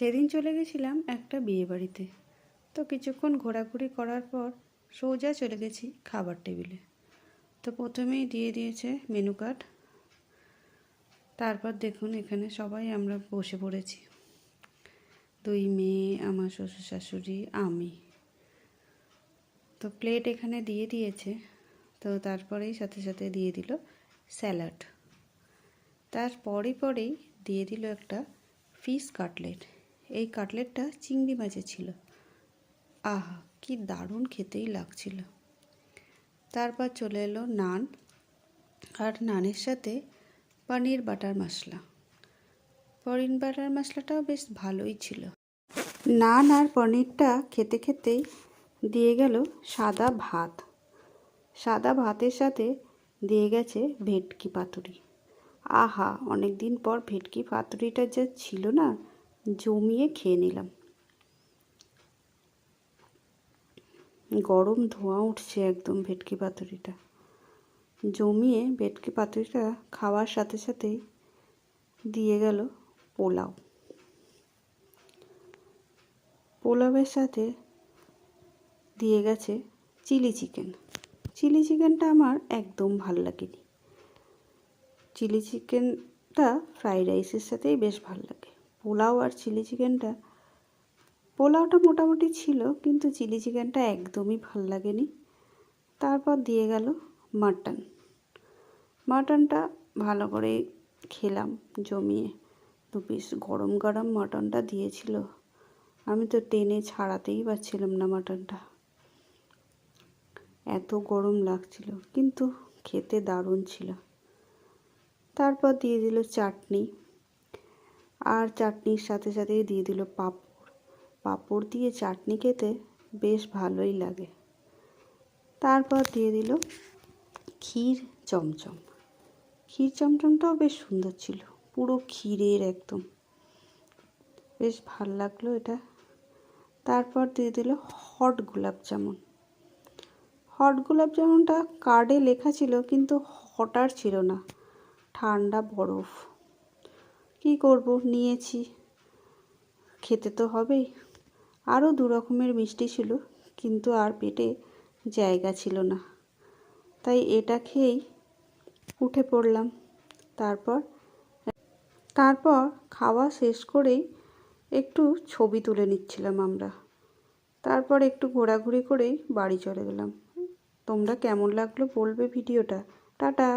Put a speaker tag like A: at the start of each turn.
A: সেদিন চলে গেছিলাম একটা বিয়েবাড়িতে। তো কিছুক্ষণ ঘোরাঘুরি করার পর সোজা চলে গেছি খাবার টেবিলে। তো প্রথমেই দিয়ে দিয়েছে মেনু কার্ড। তারপর দেখুন এখানে সবাই আমরা বসে পড়েছি, 2 মেয়ে, আমার শ্বশুর শাশুড়ি, আমি। তো প্লেট এখানে দিয়ে দিয়েছে। তো তারপরেই সাথে সাথে দিয়ে দিল স্যালাড। পরেই দিয়ে দিল একটা ফিশ কাটলেট। এই কাটলেটটা চিংড়ি মাছের ছিল। আহা, কি দারুণ খেতেই লাগছিল। তারপর চলে এলো নান, আর নানের সাথে পনির বাটার মশলা। পনির বাটার মশলাটাও বেশ ভালোই ছিল। নান আর পনিরটা খেতে খেতেই দিয়ে গেল সাদা ভাত। সাদা ভাতের সাথে দিয়ে গেছে ভেটকি পাতুরি। আহা, অনেক দিন পর ভেটকি পাতুরিটা যা ছিল না, জমিয়ে খেয়ে নিলাম। গরম ধোঁয়া উঠছে একদম ভেটকি পাতুরিটা। জমিয়ে ভেটকি পাতুরিটা খাওয়ার সাথে সাথেই দিয়ে গেল পোলাও। পোলাওয়ের সাথে দিয়ে গেছে চিলি চিকেন। চিলি চিকেনটা আমার একদম ভাল লাগেনি। চিলি চিকেনটা ফ্রাইড রাইসের সাথেই বেশ ভাল লাগে। পোলাও আর চিলি চিকেনটা, পোলাওটা মোটামুটি ছিল, কিন্তু চিলি চিকেনটা একদমই ভাল লাগেনি। তারপর দিয়ে গেল মাটন। মাটনটা ভালো করে খেলাম জমিয়ে। 2 পিস গরম গরম মাটনটা দিয়েছিল, আমি তো টেনে ছাড়াতেই পারছিলাম না মাটনটা, এত গরম লাগছিল, কিন্তু খেতে দারুণ ছিল। তারপর দিয়ে দিল চাটনি, আর চাটনির সাথে সাথেই দিয়ে দিল পাঁপড়। পাঁপড় দিয়ে চাটনি খেতে বেশ ভালোই লাগে। তারপর দিয়ে দিল ক্ষীর চমচম। ক্ষীর চমচমটাও বেশ সুন্দর ছিল, পুরো ক্ষীরের একদম, বেশ ভাল লাগলো এটা। তারপর দিয়ে দিল হট গোলাপ জামুন। হট গোলাপ জামুনটা কার্ডে লেখা ছিল, কিন্তু হট আর ছিল না, ঠান্ডা বরফ। কী করব, নিয়েছি, খেতে তো হবেই। আরও 2 রকমের মিষ্টি ছিল, কিন্তু আর পেটে জায়গা ছিল না, তাই এটা খেয়েই উঠে পড়লাম। তারপর খাওয়া শেষ করেই একটু ছবি তুলে নিচ্ছিলাম আমরা। তারপর একটু ঘোরাঘুরি করেই বাড়ি চলে গেলাম। তোমরা কেমন লাগলো বলবে ভিডিওটা। টাটা।